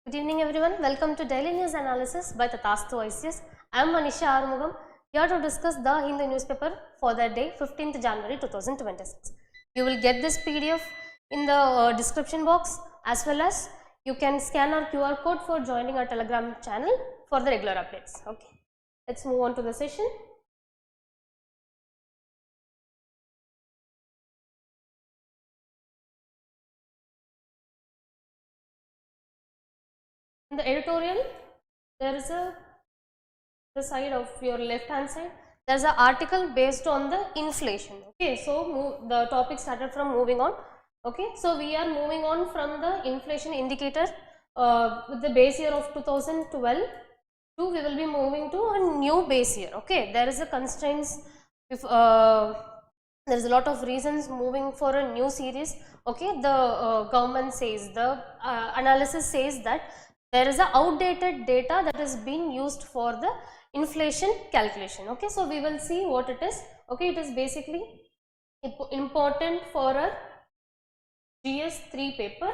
Good evening everyone, welcome to Daily News Analysis by Tathastu ICS. I am Manisha Armugam, here to discuss the Hindu newspaper for the day 15th January 2026. You will get this PDF in the description box, as well as you can scan our QR code for joining our Telegram channel for the regular updates. Okay, let's move on to the session. In the editorial, there is the side of your left hand side, there is an article based on the inflation. Okay, so the topic started from moving on. Okay, so we are moving on from the inflation indicator with the base year of 2012 to we will be moving to a new base year. Okay, there is a constraints, if there is a lot of reasons moving for a new series. Okay, the government says, the analysis says that there is a outdated data that is being used for the inflation calculation. Okay, so we will see what it is. Okay, it is basically important for a GS3 paper,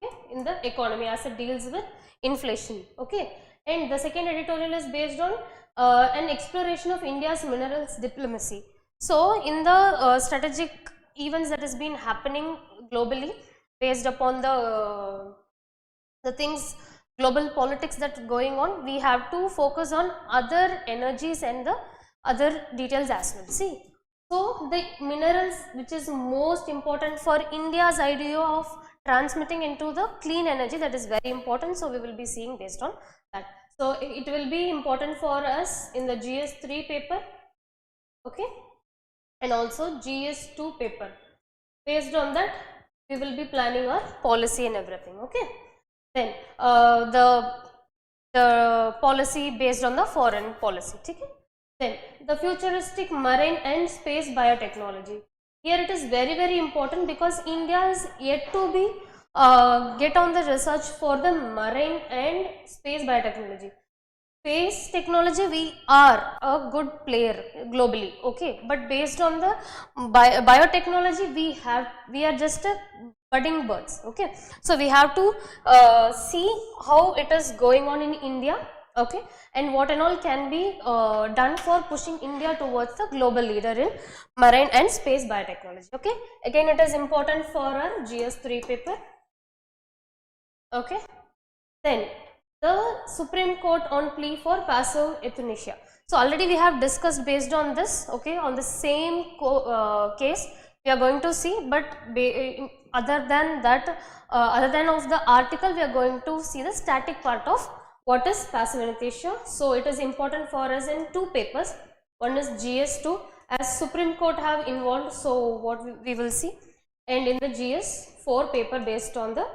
okay, in the economy, as it deals with inflation. Okay, and the second editorial is based on an exploration of India's minerals diplomacy. So in the strategic events that has been happening globally, based upon the things, global politics that going on, we have to focus on other energies and the other details as well. See, so the minerals, which is most important for India's idea of transmitting into the clean energy, that is very important. So we will be seeing based on that. So it will be important for us in the GS3 paper, okay, and also GS2 paper. Based on that, we will be planning our policy and everything. Okay. Then the policy based on the foreign policy. Okay? Then the futuristic marine and space biotechnology. Here it is very important because India is yet to be get on the research for the marine and space biotechnology. Space technology, we are a good player globally, okay, but based on the biotechnology, we are just a budding birds. Okay, so we have to see how it is going on in India, okay, and what and all can be done for pushing India towards the global leader in marine and space biotechnology. Okay, again it is important for our GS3 paper. Okay, then the Supreme Court on plea for passive euthanasia. So already we have discussed based on this, okay, on the same case we are going to see, but other than that, other than of the article, we are going to see the static part of what is passive euthanasia. So it is important for us in two papers. One is GS2, as Supreme Court have involved, so what we will see, and in the GS4 paper based on the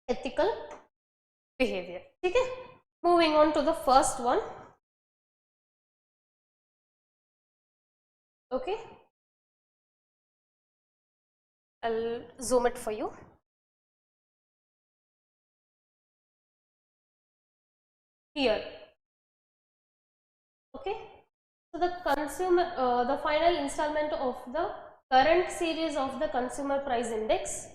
ethical behavior. Okay, moving on to the first one. Okay, I'll zoom it for you. Here, okay, so the consumer, the final installment of the current series of the consumer price index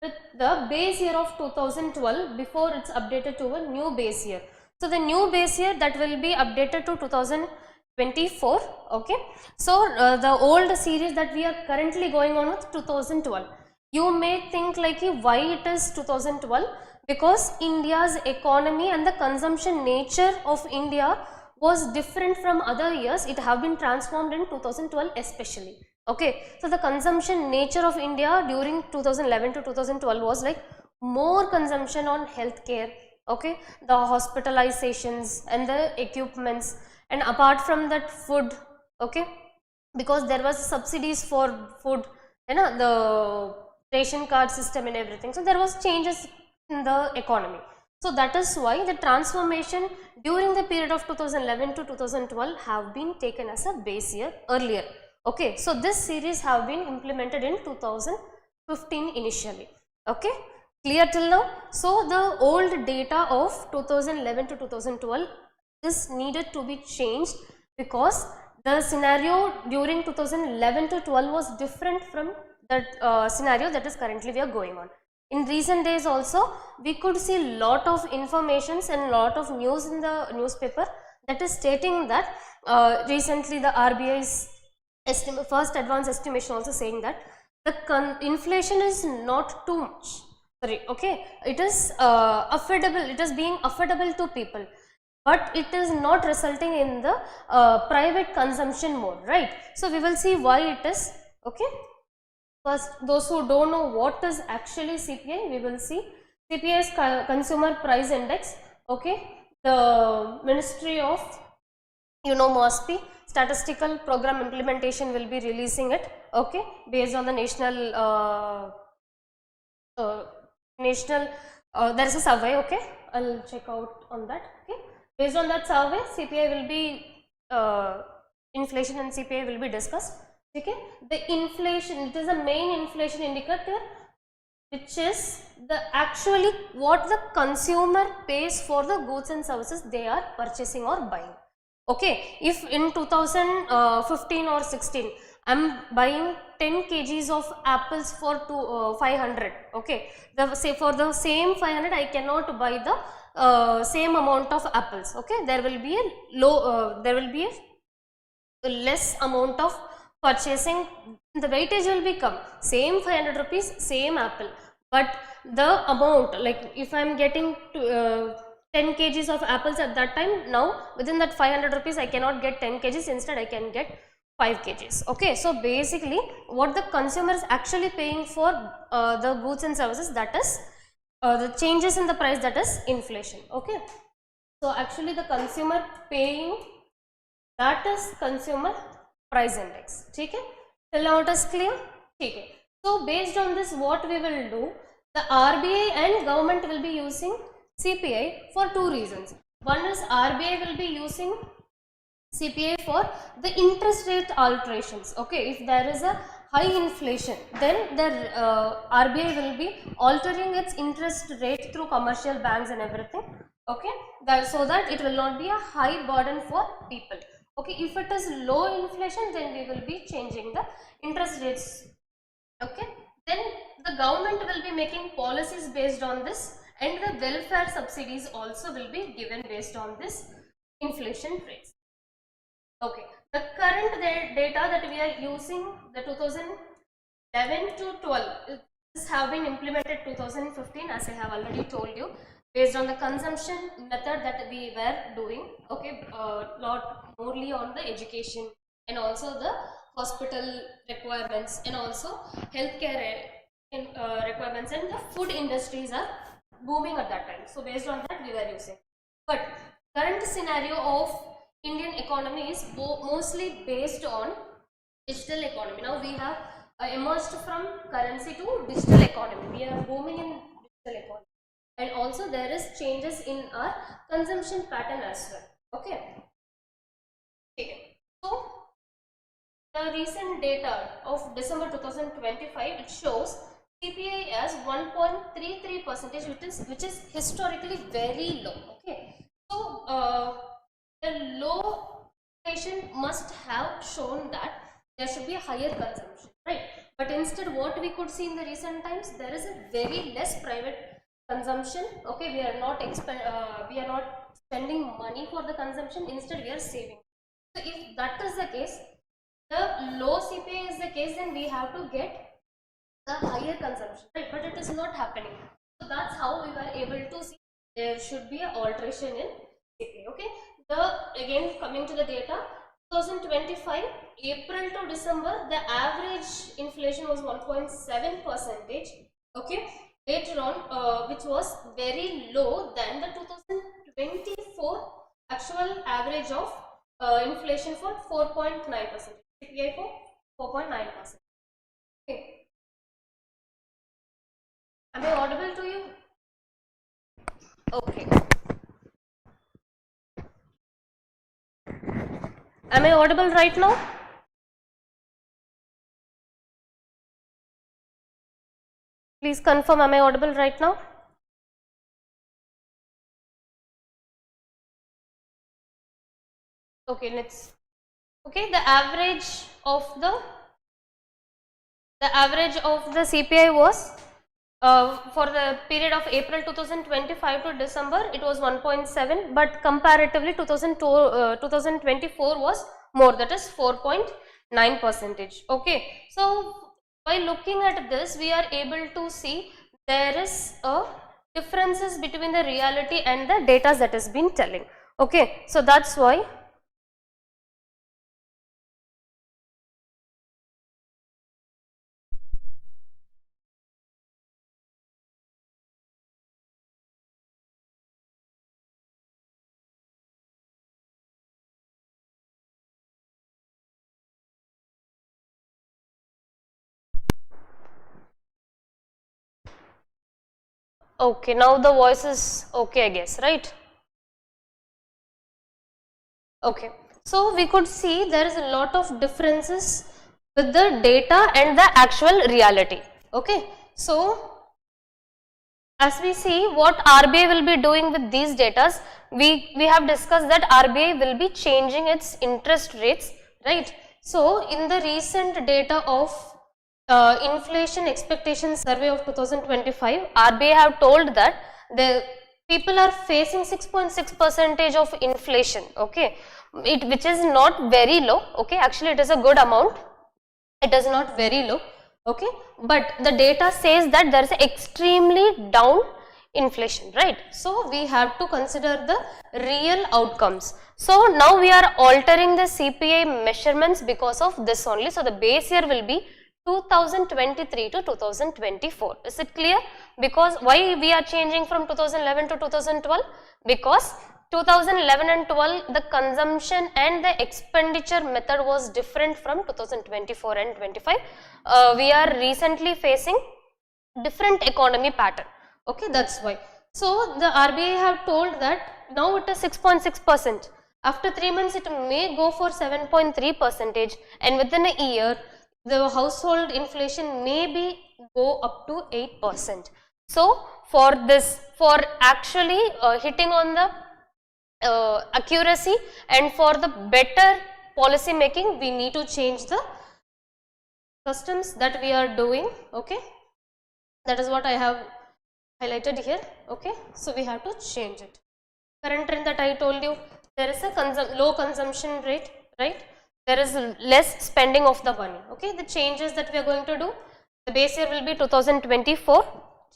with the base year of 2012 before it's updated to a new base year. So the new base year that will be updated to 2024. Okay, so the old series that we are currently going on with 2012. You may think like why it is 2012, because India's economy and the consumption nature of India was different from other years. It have been transformed in 2012 especially. Okay, so the consumption nature of India during 2011 to 2012 was like more consumption on healthcare, okay, the hospitalizations and the equipments, and apart from that food, okay, because there was subsidies for food, you know, the ration card system and everything. So there was changes in the economy. So that is why the transformation during the period of 2011 to 2012 have been taken as a base year earlier. Okay, so this series have been implemented in 2015 initially. Okay, clear till now? So the old data of 2011 to 2012 is needed to be changed because the scenario during 2011 to 12 was different from that scenario that is currently we are going on. In recent days also, we could see lot of informations and lot of news in the newspaper that is stating that recently the RBI's first advanced estimation also saying that the inflation is not too much. Sorry, okay, it is affordable. It is being affordable to people, but it is not resulting in the private consumption mode, right? So we will see why it is. Okay. First, those who don't know what is actually CPI, we will see. CPI is Consumer Price Index. Okay, the Ministry of, MOSPI, Statistical Program Implementation will be releasing it. Okay, based on the national there is a survey. Okay, I'll check out on that. Okay, based on that survey, CPI will be inflation and CPI will be discussed. Okay, the inflation, it is a main inflation indicator, which is the actually what the consumer pays for the goods and services they are purchasing or buying. Okay, if in 2015 or 16 I am buying 10 kgs of apples for 500, okay, say for the same 500 I cannot buy the same amount of apples. Okay, there will be a less amount of purchasing, the weightage will become same 500 rupees, same apple, but the amount, like if I am getting 10 kgs of apples at that time, now within that 500 rupees I cannot get 10 kgs, instead I can get 5 kgs. Okay, so basically what the consumer is actually paying for the goods and services, that is the changes in the price, that is inflation. Okay, so actually the consumer paying, that is consumer price index. Okay, till now it is clear. Okay, so based on this, what we will do, the RBI and government will be using CPI for two reasons. One is RBI will be using CPI for the interest rate alterations. Okay, if there is a high inflation, then the RBI will be altering its interest rate through commercial banks and everything. Okay, so that it will not be a high burden for people. Okay, if it is low inflation, then we will be changing the interest rates. Okay, then the government will be making policies based on this, and the welfare subsidies also will be given based on this inflation rates. Okay, the current data that we are using, the 2011 to 12, this have been implemented 2015, as I have already told you, based on the consumption method that we were doing. Okay, lot morely on the education and also the hospital requirements and also healthcare requirements, and the food industries are booming at that time. So based on that we were using. But current scenario of Indian economy is mostly based on digital economy. Now we have emerged from currency to digital economy. We are booming in digital economy, and also there is changes in our consumption pattern as well. Okay. Okay. So the recent data of December 2025, it shows CPI as 1.33%, which is historically very low. Okay. So the low inflation must have shown that there should be a higher consumption, right? But instead, what we could see in the recent times, there is a very less private consumption. Okay, we are not spending money for the consumption. Instead, we are saving. So if that is the case, the low CPI is the case, then we have to get the higher consumption, right? But it is not happening. So that's how we were able to see there should be an alteration in CPI. Okay. Again coming to the data, 2025 April to December, the average inflation was 1.7%. Okay, later on, which was very low than the 2024 actual average of inflation for 4.9%. CPI for 4.9%. Okay, am I audible to you? Okay. Am I audible right now? Please confirm, am I audible right now? Okay, let's. Okay, the average of the CPI was for the period of April 2025 to December, it was 1.7, but comparatively 2024 was more, that is 4.9 percentage. Okay, so by looking at this, we are able to see there is a differences between the reality and the data that has been telling. Okay, so that's why okay, now the voice is okay, I guess, right? Okay, so we could see there is a lot of differences with the data and the actual reality. Okay, so as we see what RBI will be doing with these data, we have discussed that RBI will be changing its interest rates, right? So in the recent data of inflation expectation survey of 2025, RBI have told that the people are facing 6.6% of inflation, okay, which is not very low, okay, actually it is a good amount, it is not very low, okay, but the data says that there is extremely down inflation, right? So we have to consider the real outcomes. So now we are altering the CPI measurements because of this only. So the base year will be 2023 to 2024. Is it clear? Because why we are changing from 2011 to 2012? Because 2011 and 12 the consumption and the expenditure method was different from 2024 and 25. We are recently facing different economy pattern. Okay, that's why. So the RBI have told that now it is 6.6%. After 3 months it may go for 7.3%, and within a year the household inflation may be go up to 8%. So for this, for actually hitting on the accuracy and for the better policy making, we need to change the customs that we are doing. Okay, that is what I have highlighted here. Okay, so we have to change it. Current trend that I told you, there is a low consumption rate, right? There is less spending of the money. Okay, the changes that we are going to do, the base year will be 2024,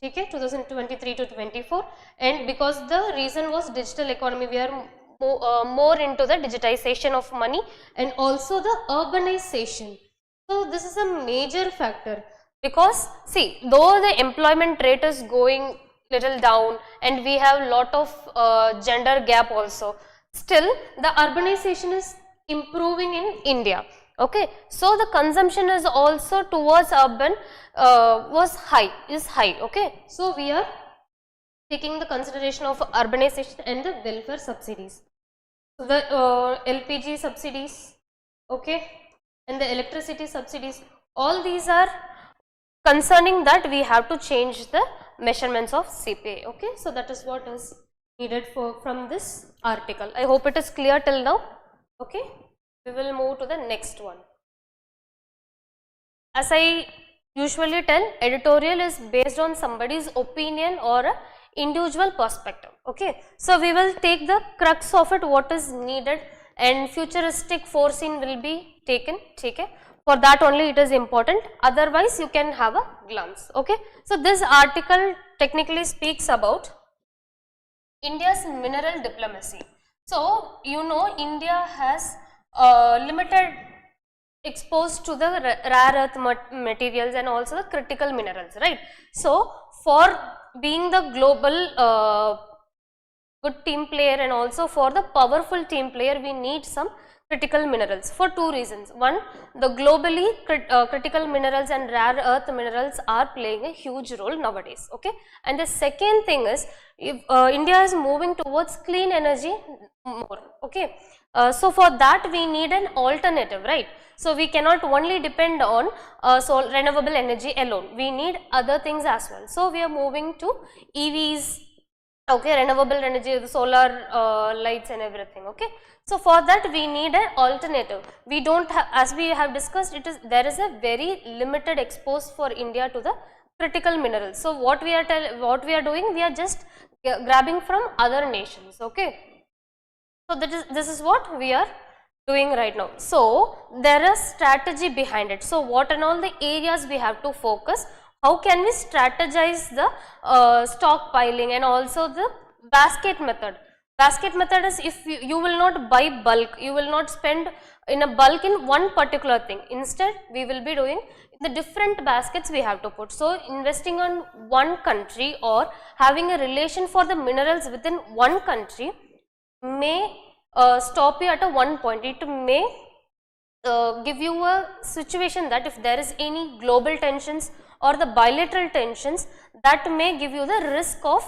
okay, 2023 to 24, and because the reason was digital economy, we are more into the digitization of money and also the urbanization. So this is a major factor, because see, though the employment rate is going little down and we have lot of gender gap also, still the urbanization is improving in India. Okay, so the consumption is also towards urban is high. Okay, so we are taking the consideration of urbanization and the welfare subsidies. So the LPG subsidies, okay, and the electricity subsidies, all these are concerning that we have to change the measurements of CPI. Okay, so that is what is needed from this article. I hope it is clear till now. Okay, we will move to the next one. As I usually tell, editorial is based on somebody's opinion or a individual perspective. Okay, so we will take the crux of it, what is needed, and futuristic foreseen will be taken. Okay, for that only it is important, otherwise you can have a glance. Okay, so this article technically speaks about India's mineral diplomacy. So you know, India has limited exposed to the rare earth materials and also the critical minerals, right? So for being the global good team player and also for the powerful team player, we need some critical minerals for two reasons. One, the globally critical minerals and rare earth minerals are playing a huge role nowadays. Okay, and the second thing is, if India is moving towards clean energy more. Okay, so for that we need an alternative, right? So we cannot only depend on renewable energy alone, we need other things as well. So we are moving to EVs, okay, renewable energy, the solar lights and everything. Okay, so for that we need an alternative. We don't have, as we have discussed, there is a very limited expose for India to the critical minerals. So what we are doing, we are just grabbing from other nations. Okay, so this is what we are doing right now. So there is strategy behind it. So what and all the areas we have to focus, how can we strategize the stockpiling, and also the basket method. Basket method is, if you will not buy bulk, you will not spend in a bulk in one particular thing. Instead, we will be doing the different baskets we have to put. So investing on one country or having a relation for the minerals within one country may stop you at a one point. It may give you a situation that if there is any global tensions or the bilateral tensions, that may give you the risk of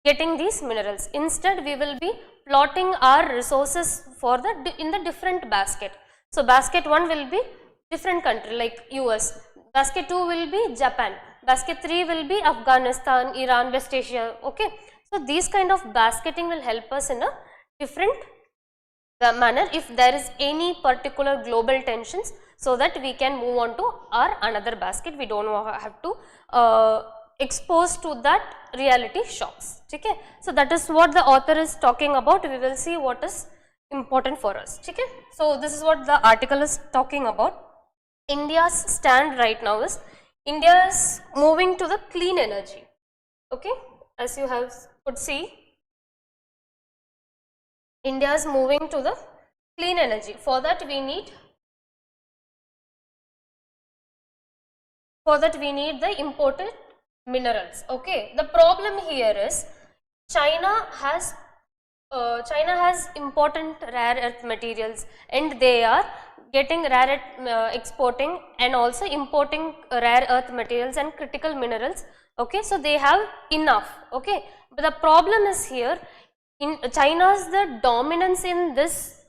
getting these minerals. Instead, we will be plotting our resources for in the different basket. So basket 1 will be different country like US, basket 2 will be Japan, basket 3 will be Afghanistan, Iran, West Asia. Okay, so these kind of basketing will help us in a different manner if there is any particular global tensions, so that we can move on to our another basket. We don't have to expose to that reality shocks. Okay, so that is what the author is talking about. We will see what is important for us. Okay, so this is what the article is talking about. India's stand right now is, India is moving to the clean energy. Okay, as you could see, India is moving to the clean energy. For that we need the imported minerals. Okay, the problem here is China has important rare earth materials, and they are getting rare earth exporting and also importing rare earth materials and critical minerals. Okay, so they have enough. Okay, but the problem is here, in China's the dominance in this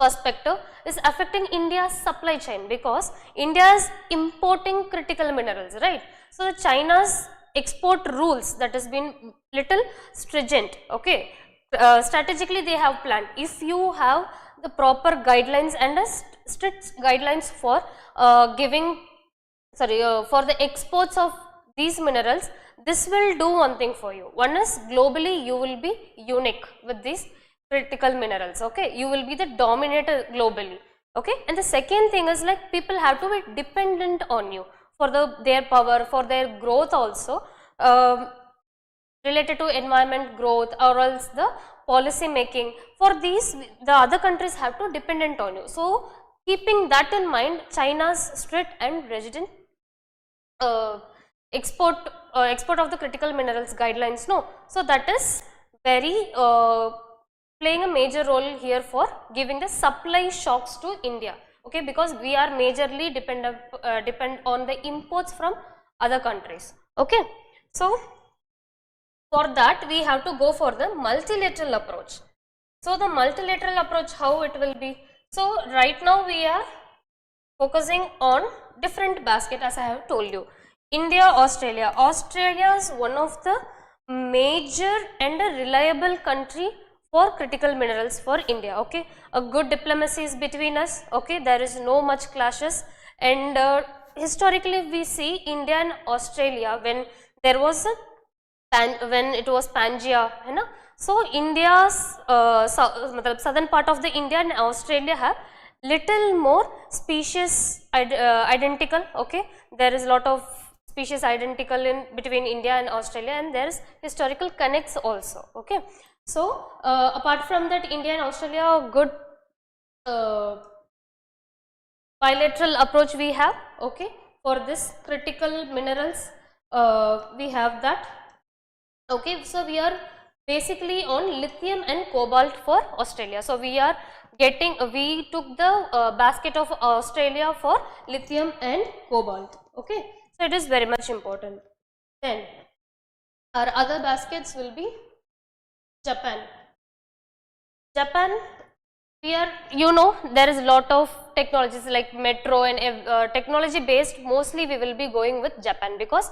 perspective is affecting India's supply chain, because India is importing critical minerals, right? So China's export rules that has been little stringent. Okay, strategically they have planned. If you have the proper guidelines and strict guidelines for for the exports of these minerals, this will do one thing for you. One is, globally you will be unique with these critical minerals. Okay, you will be the dominator globally. Okay, and the second thing is, like, people have to be dependent on you for their power, for their growth also, related to environment growth, or else the policy making. For these, the other countries have to dependent on you. So keeping that in mind, China's strict and rigid export of the critical minerals guidelines, no, so that is very playing a major role here for giving the supply shocks to India. Okay, because we are majorly depend on the imports from other countries. Okay, so for that we have to go for the multilateral approach. So the multilateral approach, how it will be? So right now we are focusing on different basket, as I have told you. India, Australia. Australia is one of the major and a reliable country for critical minerals for India. Okay, a good diplomacy is between us. Okay, there is no much clashes, and historically we see India and Australia, when there was when it was Pangea, है ना? So India's southern part of the India and Australia have little more species identical. Okay, there is a lot of species identical in between India and Australia, and there is historical connects also. Okay, so apart from that, India and Australia are good bilateral approach we have. Okay, for this critical minerals we have that. Okay, so we are basically on lithium and cobalt for Australia. So we are getting, we took the basket of Australia for lithium and cobalt. Okay, so it is very much important. Then our other baskets will be Japan. Japan, we are, you know, there is a lot of technologies like metro and technology based. Mostly we will be going with Japan, because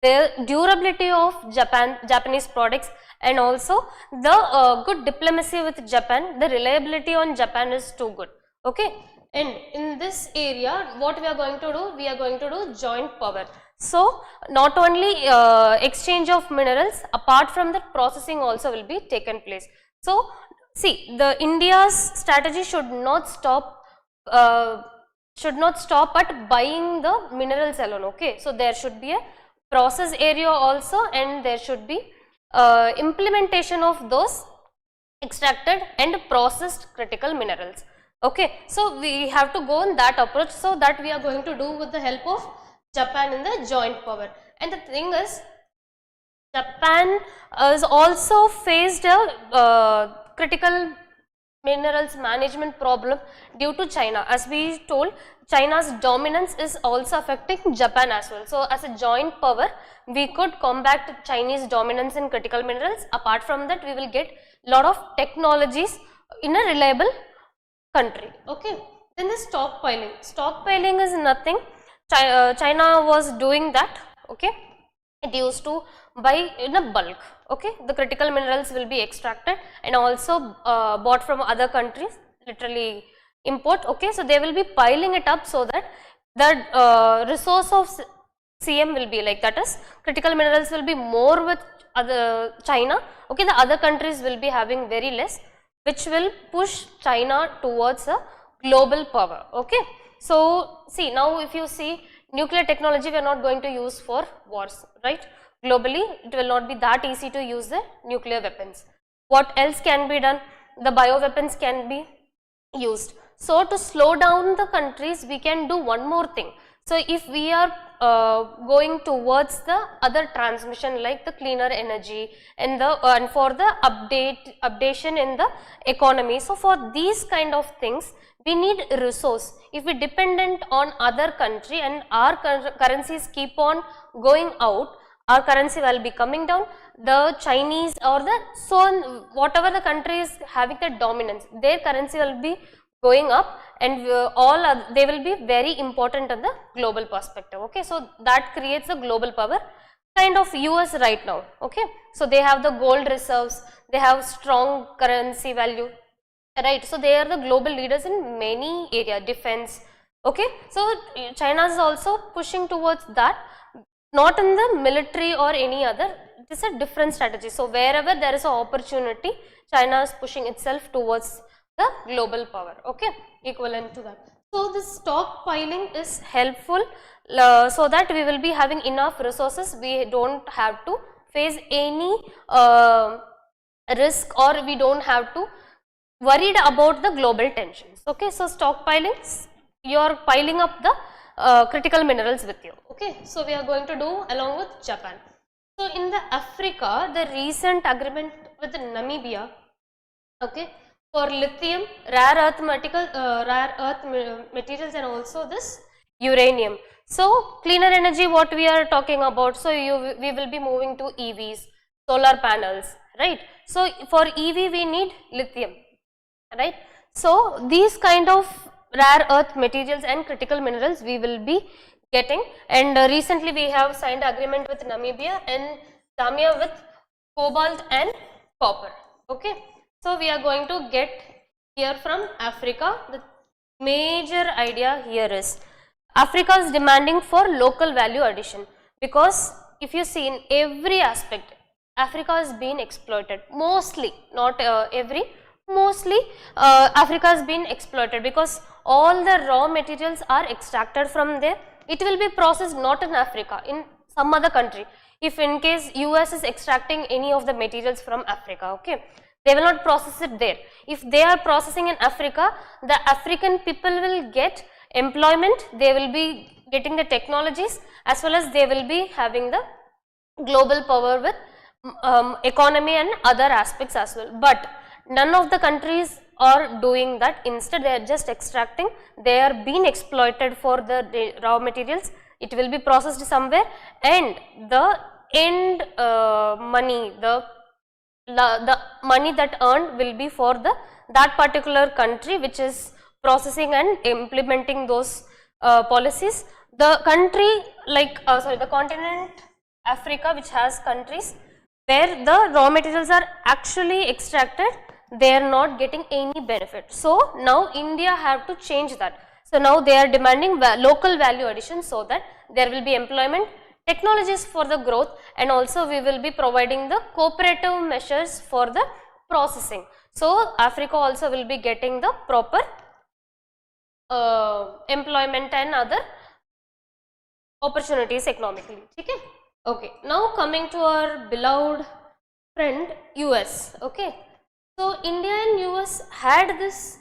the durability of Japanese products, and also the good diplomacy with Japan, the reliability on Japan is too good. Okay, and in this area what we are going to do, we are going to do joint power. So not only exchange of minerals, apart from that processing also will be taken place. So see, the India's strategy should not stop at buying the minerals alone. Okay, so there should be a process area also, and there should be implementation of those extracted and processed critical minerals. Okay, so we have to go on that approach. So that we are going to do with the help of Japan in the joint power. And the thing is, Japan is also faced a critical minerals management problem due to China. As we told, China's dominance is also affecting Japan as well. So as a joint power, we could combat Chinese dominance in critical minerals. Apart from that, we will get lot of technologies in a reliable country. Okay, then the stockpiling is nothing. China was doing that. Okay, it used to buy in a bulk. Okay, the critical minerals will be extracted and also bought from other countries, literally import. Okay, so they will be piling it up so that the resource of CM will be like, that is, critical minerals will be more with other China. Okay, the other countries will be having very less, which will push China towards a global power. Okay, so see, now if you see, nuclear technology we are not going to use for wars, right? Globally, it will not be that easy to use the nuclear weapons. What else can be done? The bioweapons can be used. So to slow down the countries, we can do one more thing. So if we are going towards the other transmission like the cleaner energy and for the updation in the economy. So for these kind of things, we need resource. If we dependent on other country and our currencies keep on going out, our currency will be coming down. The Chinese or the whatever the country is having the dominance, their currency will be going up, and they will be very important in the global perspective. Okay, so that creates a global power, kind of US right now. Okay, so they have the gold reserves, they have strong currency value, right? So they are the global leaders in many areas, defense. Okay, so China is also pushing towards that, not in the military or any other. It is a different strategy. So wherever there is an opportunity, China is pushing itself towards the global power. Okay, equivalent to that. So this stockpiling is helpful so that we will be having enough resources. We don't have to face any risk, or we don't have to worried about the global tensions. Okay, so stockpiling, you are piling up the critical minerals with you. Okay, so we are going to do along with Japan. So in the Africa, the recent agreement with Namibia, okay, for lithium, rare earth materials, and also this uranium. So cleaner energy, what we are talking about, so we will be moving to EVs, solar panels, right? So for EV we need lithium, right? So these kind of rare earth materials and critical minerals we will be getting, and recently we have signed agreement with Namibia and Zambia with cobalt and copper. Okay, so we are going to get here from Africa. The major idea here is Africa is demanding for local value addition, because if you see in every aspect, Africa is being exploited, mostly, not every, mostly Africa has been exploited, because all the raw materials are extracted from there. It will be processed not in Africa, in some other country. If in case US is extracting any of the materials from Africa, okay, they will not process it there. If they are processing in Africa, the African people will get employment, they will be getting the technologies, as well as they will be having the global power with economy and other aspects as well. But none of the countries are doing that. Instead, they are just extracting, they are being exploited for the raw materials. It will be processed somewhere, and the end money, the money that earned will be for that particular country which is processing and implementing those policies. The country like the continent Africa, which has countries where the raw materials are actually extracted, they are not getting any benefit. So now India have to change that. So now they are demanding local value addition, so that there will be employment, technologies for the growth, and also we will be providing the cooperative measures for the processing. So Africa also will be getting the proper employment and other opportunities economically. Okay. Okay. Now coming to our beloved friend US. Okay. So India and US had this.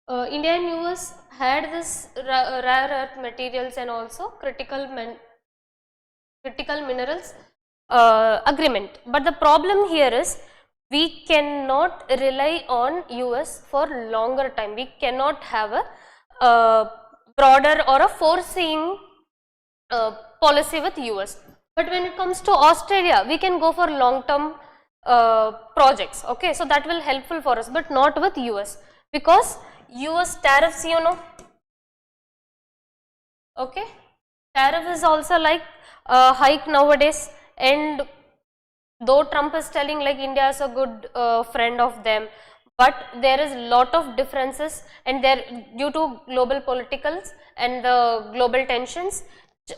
India and US had this rare earth materials and also critical minerals agreement. But the problem here is we cannot rely on US for longer time. We cannot have a broader or a foreseeing policy with US. But when it comes to Australia, we can go for long term projects. Okay, so that will helpful for us, but not with US, because US tariffs, you know. Okay, tariff is also like hike nowadays, and though Trump is telling like India is a good friend of them, but there is lot of differences, and there due to global politicals and the global tensions,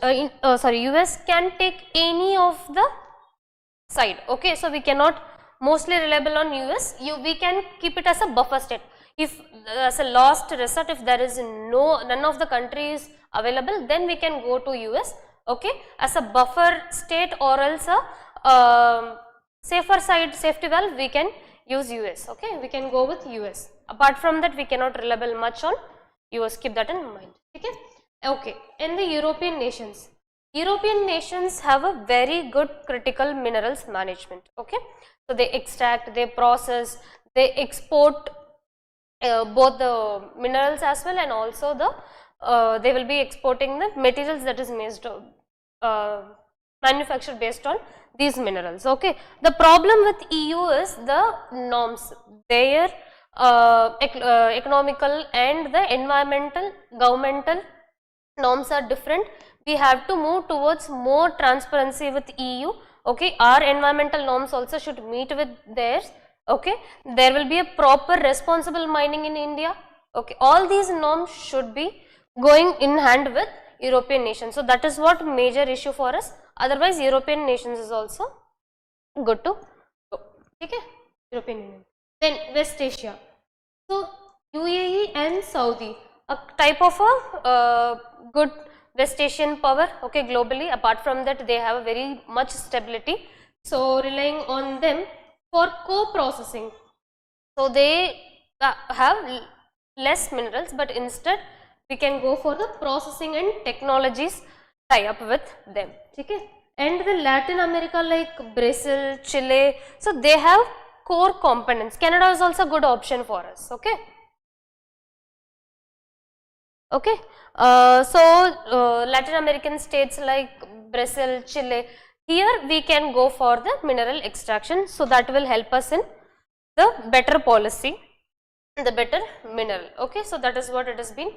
US can take any of the side. Okay, so we cannot mostly reliable on US. We can keep it as a buffer state. If as a last resort, if there is none of the countries available, then we can go to US. Okay, as a buffer state, or else a safer side safety valve, we can use US. Okay, we can go with US. Apart from that, we cannot reliable much on US. Keep that in mind. Okay. Okay, in the European nations have a very good critical minerals management. Okay, so they extract, they process, they export both the minerals as well, and also the they will be exporting the materials that is manufactured based on these minerals. Okay, the problem with EU is the norms. Their economical and the environmental, governmental norms are different. We have to move towards more transparency with EU. Okay, our environmental norms also should meet with theirs. Okay, there will be a proper responsible mining in India. Okay, all these norms should be going in hand with European nations. So that is what major issue for us. Otherwise, European nations is also good to go. Okay, European Union. Then West Asia. So UAE and Saudi, a type of a good West Asian power. Okay, globally. Apart from that, they have a very much stability. So relying on them for co-processing. So they have less minerals, but instead we can go for the processing and technologies tie up with them. Okay. And the Latin America like Brazil, Chile, so they have core components. Canada is also a good option for us. Okay. Okay. Latin American states like Brazil, Chile, here we can go for the mineral extraction. So that will help us in the better policy, the better mineral. Okay. So that is what it has been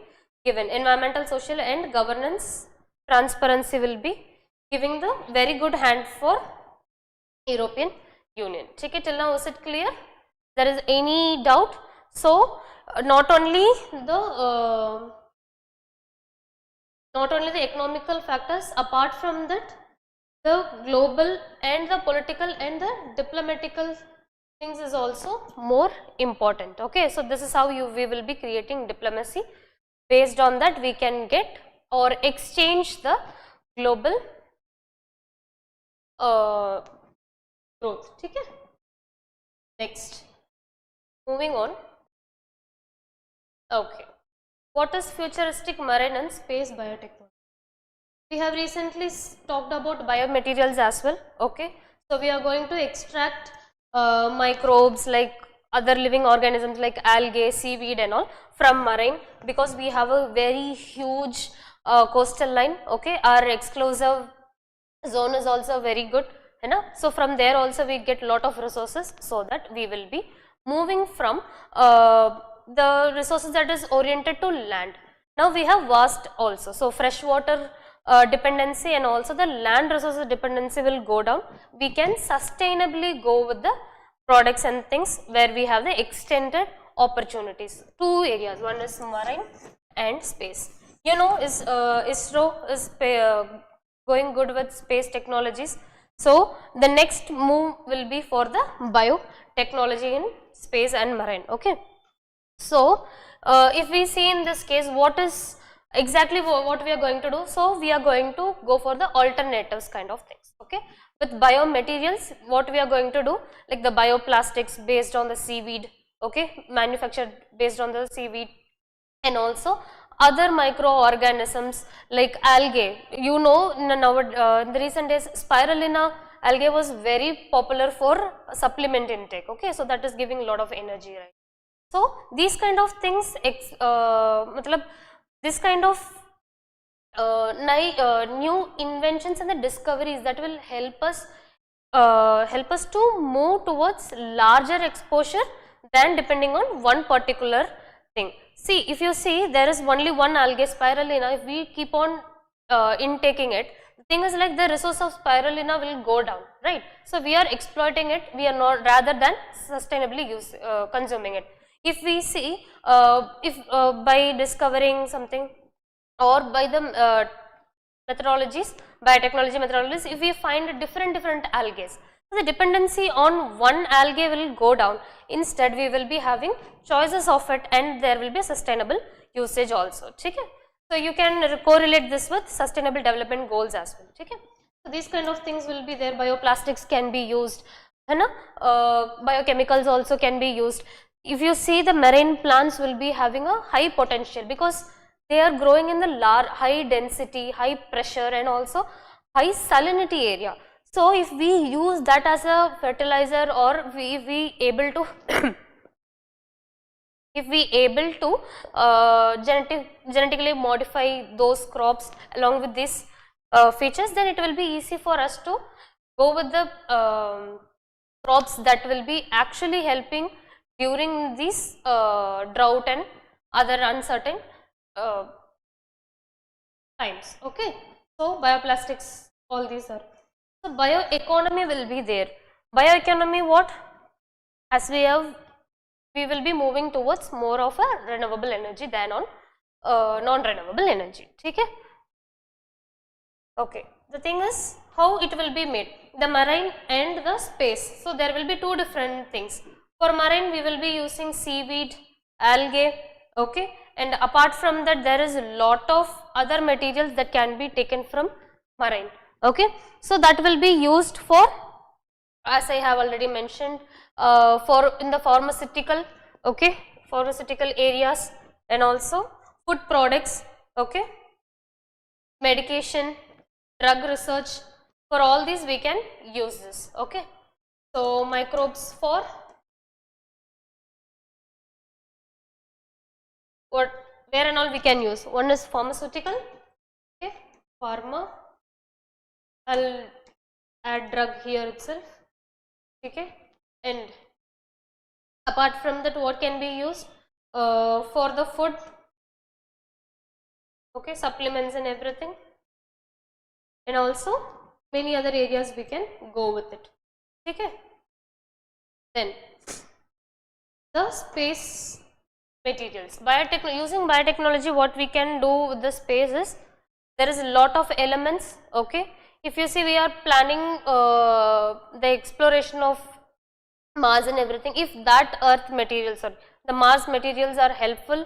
given. Environmental, social and governance transparency will be giving the very good hand for European Union. Check it till now, is it clear? There is any doubt? So not only the economical factors, apart from that, the global and the political and the diplomatical things is also more important. Okay, so this is how we will be creating diplomacy. Based on that, we can get or exchange the global growth. Okay. Next, moving on. Okay, what is futuristic marine and space biotechnology? We have recently talked about biomaterials as well. Okay, so we are going to extract microbes like other living organisms like algae, seaweed and all from marine, because we have a very huge coastal line. Okay, our exclusive zone is also very good, you know? So from there also we get lot of resources, so that we will be moving from the resources that is oriented to land. Now we have vast also, so freshwater dependency and also the land resources dependency will go down. We can sustainably go with the products and things where we have the extended opportunities. Two areas, one is marine and space. You know, ISRO is going good with space technologies. So the next move will be for the biotechnology in space and marine. Okay. So if we see in this case, what is exactly what we are going to do? So we are going to go for the alternatives kind of things. Okay. With biomaterials, what we are going to do, like the bioplastics based on the seaweed, okay, manufactured based on the seaweed, and also other microorganisms like algae. You know, in the recent days, spirulina algae was very popular for supplement intake. Okay, so that is giving a lot of energy, right? So these kind of things, this kind of new inventions and the discoveries that will help us to move towards larger exposure than depending on one particular thing. See, if you see, there is only one algae, spirulina. If we keep on intaking it, the thing is like the resource of spirulina will go down, right? So we are exploiting it, we are not, rather than sustainably consuming it. If we see, by discovering something, or by the methodologies, biotechnology methodologies, if we find different algae, the dependency on one algae will go down. Instead, we will be having choices of it, and there will be sustainable usage also. Okay? So you can correlate this with sustainable development goals as well. Okay? So these kind of things will be there. Bioplastics can be used, biochemicals also can be used. If you see, the marine plants will be having a high potential because they are growing in the high density, high pressure, and also high salinity area. So if we use that as a fertilizer, or if we able to if we able to genetically modify those crops along with these features, then it will be easy for us to go with the crops that will be actually helping during this drought and other uncertain times. Okay. So bioplastics, all these are. So bioeconomy will be there. Bioeconomy, what? As we will be moving towards more of a renewable energy than on non-renewable energy. Okay. Okay. The thing is how it will be made, the marine and the space. So there will be two different things. For marine, we will be using seaweed, algae. Okay. And apart from that, there is a lot of other materials that can be taken from marine. Okay. So that will be used for, as I have already mentioned, for in the pharmaceutical, okay, pharmaceutical areas, and also food products, okay, medication, drug research. For all these we can use this. Okay. So microbes for what, where and all we can use. One is pharmaceutical, okay, pharma. I'll add drug here itself, okay, and apart from that, what can be used for the food, okay, supplements and everything, and also many other areas we can go with it. Okay. Then the space materials, using biotechnology, what we can do with the space is, there is a lot of elements. Okay. If you see, we are planning the exploration of Mars and everything. If that Earth materials or the Mars materials are helpful,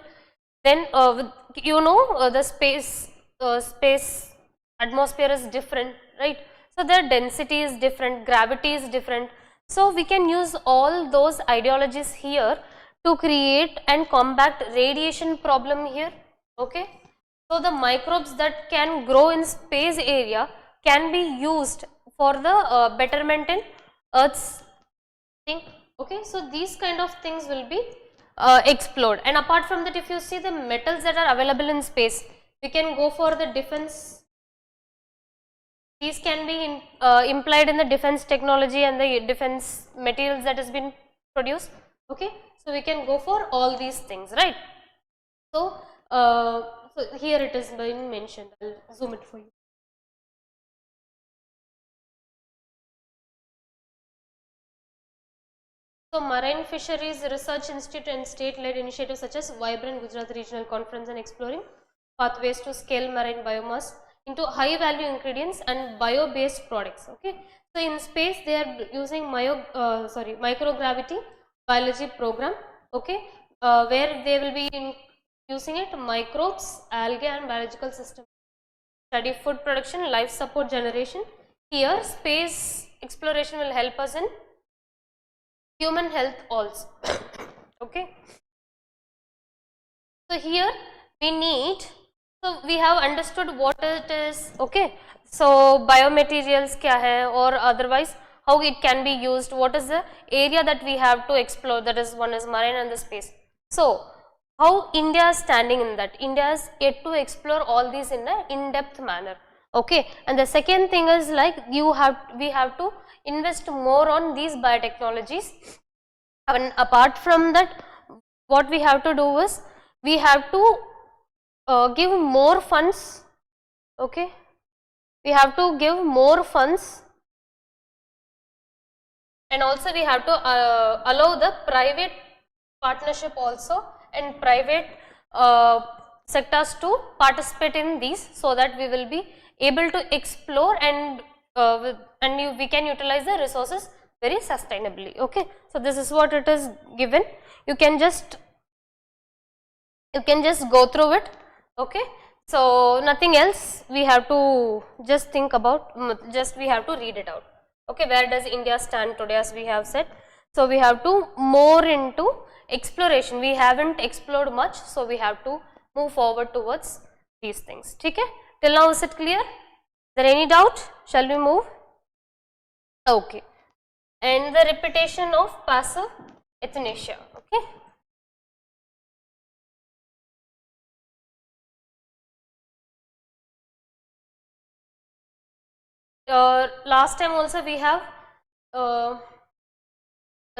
then the space atmosphere is different, right? So their density is different, gravity is different. So we can use all those ideologies here to create and combat radiation problem here. Okay. So the microbes that can grow in space area can be used for the betterment in Earth's thing. Okay. So these kind of things will be explored. And apart from that, if you see the metals that are available in space, we can go for the defense. These can be implied in the defense technology and the defense materials that has been produced. Okay. So we can go for all these things, right? So, so here it is being mentioned. I'll zoom it for you. So Marine Fisheries Research Institute and state-led initiatives such as Vibrant Gujarat Regional Conference and exploring pathways to scale marine biomass into high-value ingredients and bio-based products. Okay, so in space they are using microgravity biology program. Okay, where they will be using it microbes, algae, and biological systems. Study food production, life support generation. Here, space exploration will help us in human health also. Okay. So here we need, so we have understood what it is. Okay. So biomaterials kya hai, or otherwise how it can be used, what is the area that we have to explore, that is one is marine and the space. So how India is standing in that, India is yet to explore all these in an in-depth manner. Okay. And the second thing is like we have to invest more on these biotechnologies, and apart from that what we have to do is we have to give more funds. Okay, we have to give more funds, and also we have to allow the private partnership also and private sectors to participate in these, so that we will be able to explore and we can utilize the resources very sustainably. Okay, so this is what it is given. You can just go through it. Okay, so nothing else we have to just think about, just we have to read it out. Okay, where does India stand today, as we have said. So we have to more into exploration, we haven't explored much, so we have to move forward towards these things. Okay, till now is it clear? Is there any doubt? Shall we move? Okay, and the repetition of passive euthanasia. Okay, last time also we have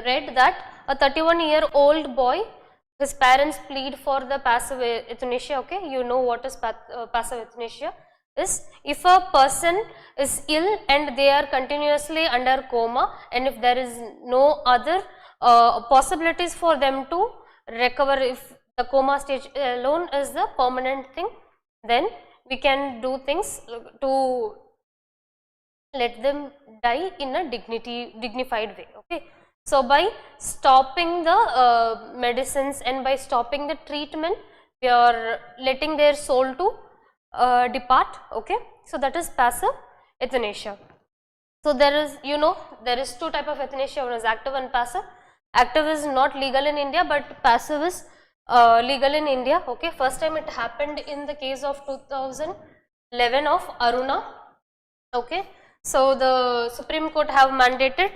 read that a 31-year-old boy, his parents plead for the passive euthanasia. Okay, you know what is passive euthanasia is. If a person is ill and they are continuously under coma, and if there is no other possibilities for them to recover, if the coma stage alone is the permanent thing, then we can do things to let them die in a dignified way. Okay, so by stopping the medicines and by stopping the treatment, we are letting their soul to depart. Okay, so that is passive euthanasia. So there is, there is two type of euthanasia, one is active and passive. Active is not legal in India, but passive is legal in India. Okay, first time it happened in the case of 2011 of Aruna. Okay, so the Supreme Court have mandated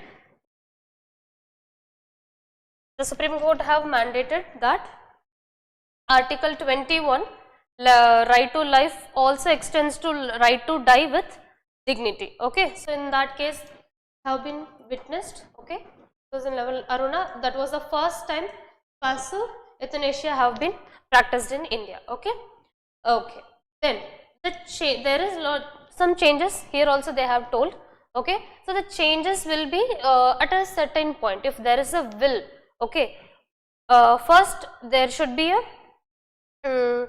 that Article 21, right to life, also extends to right to die with dignity. Okay, so in that case have been witnessed. Okay, 2011 Aruna, that was the first time passive euthanasia have been practiced in India. Okay, okay. Then there is some changes here also they have told. Okay, so the changes will be at a certain point, if there is a will. Okay, first there should be a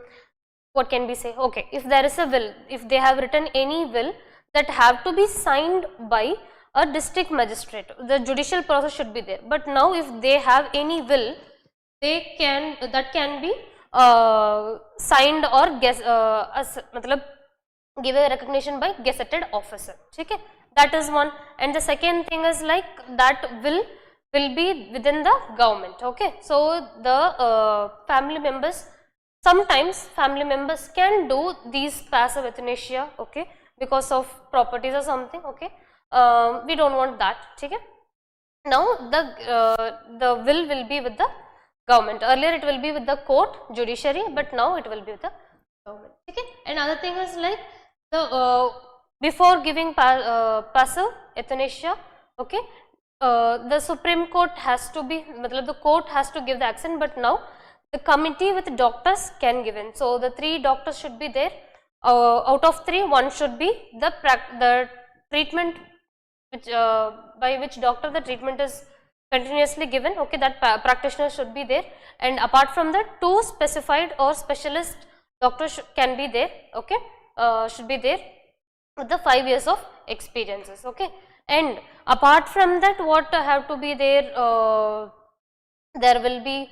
what can we say? Okay, if there is a will, if they have written any will, that have to be signed by a district magistrate, the judicial process should be there. But now if they have any will, that can be signed or give a recognition by gazetted officer. Okay, that is one. And the second thing is like that will be within the government. Okay, so the family members, sometimes family members can do these passive euthanasia. Okay, because of properties or something. Okay, we don't want that. Okay, now the will be with the government. Earlier it will be with the court, judiciary, but now it will be with the government. Okay, another thing is like the before giving passive euthanasia, okay, the Supreme Court has to be, the court has to give the accent, but now the committee with doctors can give in. So the 3 doctors should be there. Out of 3, 1 should be the treatment which by which doctor the treatment is continuously given, okay, that practitioner should be there, and apart from that 2 specified or specialist doctors can be there, okay, should be there with the 5 years of experiences, okay. And apart from that, what have to be there, there will be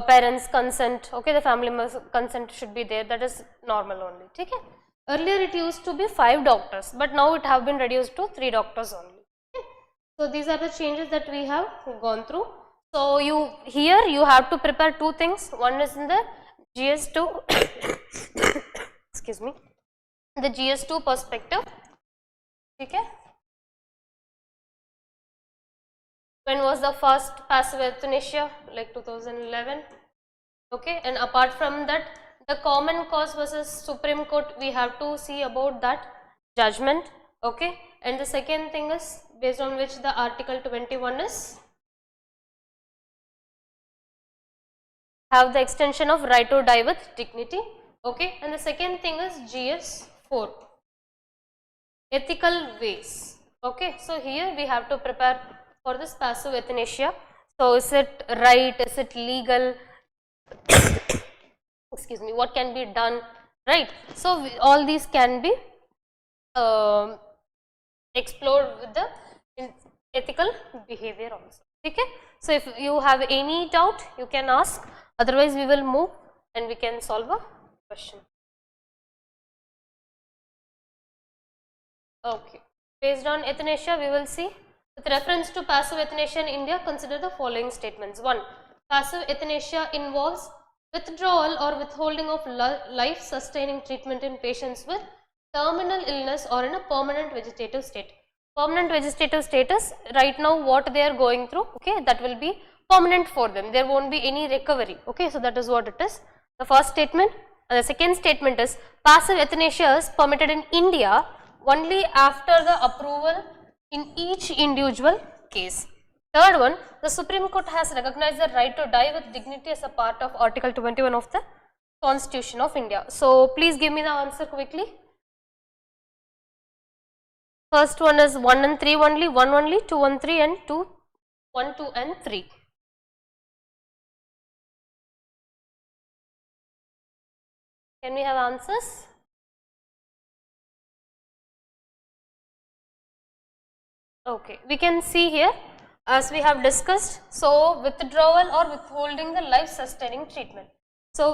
parents consent, okay, the family consent should be there, that is normal only, okay. Earlier it used to be 5 doctors, but now it have been reduced to 3 doctors only, okay. So these are the changes that we have gone through. So here you have to prepare 2 things, one is in the GS2 excuse me, the GS2 perspective, okay. When was the first passive euthanasia? Like 2011, okay. And apart from that, the common cause versus Supreme Court, we have to see about that judgment, okay. And the second thing is based on which the Article 21 is have the extension of right to die with dignity, okay. And the second thing is GS4, ethical ways, okay. So here we have to prepare for this passive euthanasia. So is it right, is it legal, excuse me, what can be done, right. So all these can be explored with the ethical behavior also, okay. So if you have any doubt, you can ask, otherwise we will move and we can solve a question. Okay, based on euthanasia we will see. With reference to passive euthanasia in India, consider the following statements. 1. Passive euthanasia involves withdrawal or withholding of life sustaining treatment in patients with terminal illness or in a permanent vegetative state. Permanent vegetative status, right now what they are going through, okay, that will be permanent for them, there won't be any recovery, okay. So that is what it is, the first statement. And the second statement is passive euthanasia is permitted in India only after the approval in each individual case. Third one, the Supreme Court has recognized the right to die with dignity as a part of Article 21 of the Constitution of India. So please give me the answer quickly. First one is 1 and 3 only, 1 only, 2 and 3 and 2, 1, 2 and 3. Can we have answers? Okay, we can see here as we have discussed, so withdrawal or withholding the life sustaining treatment. So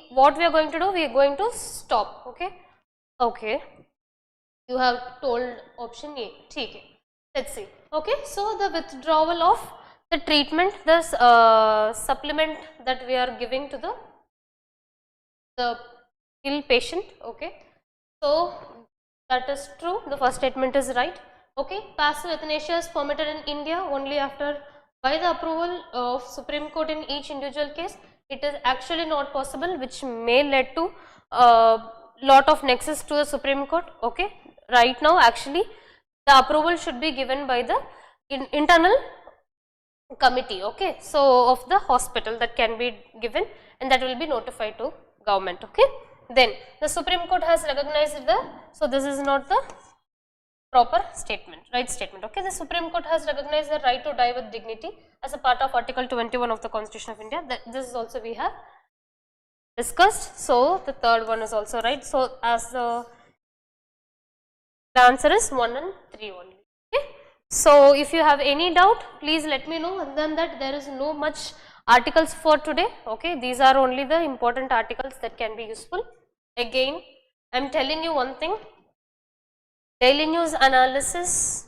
what we are going to do, we are going to stop, okay. Okay, you have told option A, okay. Let's see, okay. So the withdrawal of the treatment, the supplement that we are giving to the ill patient, okay. So that is true, the first statement is right. Okay, passive euthanasia is permitted in India only after by the approval of Supreme Court in each individual case. It is actually not possible, which may lead to lot of nexus to the Supreme Court, okay. Right now actually the approval should be given by the internal committee, okay. So of the hospital that can be given, and that will be notified to government, okay. Then the Supreme Court has recognized so this is not the proper statement, right statement, okay. The Supreme Court has recognized the right to die with dignity as a part of Article 21 of the Constitution of India. This is also we have discussed. So the third one is also right. So as the answer is 1 and 3 only, okay. So if you have any doubt, please let me know. Other than that, there is no much articles for today, okay. These are only the important articles that can be useful. Again, I am telling you one thing, daily news analysis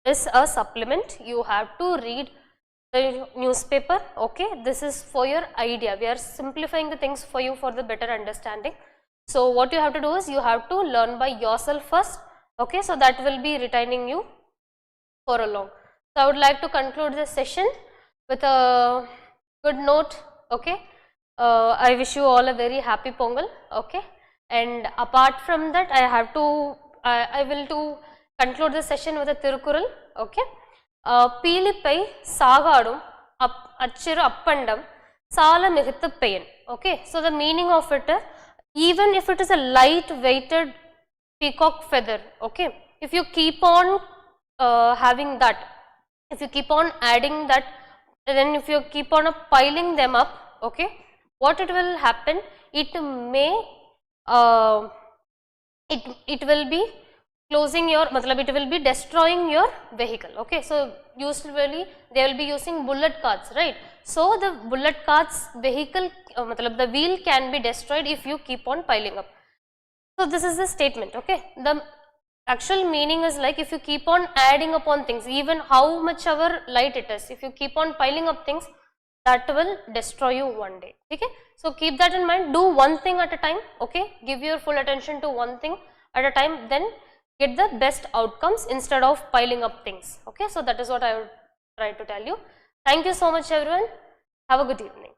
is a supplement. You have to read the newspaper, okay. This is for your idea, we are simplifying the things for you for the better understanding. So what you have to do is you have to learn by yourself first, okay. So that will be retaining you for a long. So I would like to conclude this session with a good note, okay. I wish you all a very happy Pongal, okay. And apart from that, I will to conclude the session with a Tirukural, okay. Peelipai Sagadum Achiru Appandam Sala Mihitha Pain, okay. So the meaning of it, even if it is a light weighted peacock feather, okay, if you keep on having that if you keep on adding that, then if you keep on piling them up, okay, what it will happen, it may it will be closing your, it will be destroying your vehicle, okay. So usually they will be using bullet carts, right. So the bullet carts vehicle, the wheel can be destroyed if you keep on piling up. So this is the statement, okay. The actual meaning is like, if you keep on adding upon things, even how much ever light it is, if you keep on piling up things, that will destroy you one day, okay. So keep that in mind, do one thing at a time, okay, give your full attention to one thing at a time, then get the best outcomes instead of piling up things, okay. So that is what I would try to tell you. Thank you so much everyone, have a good evening.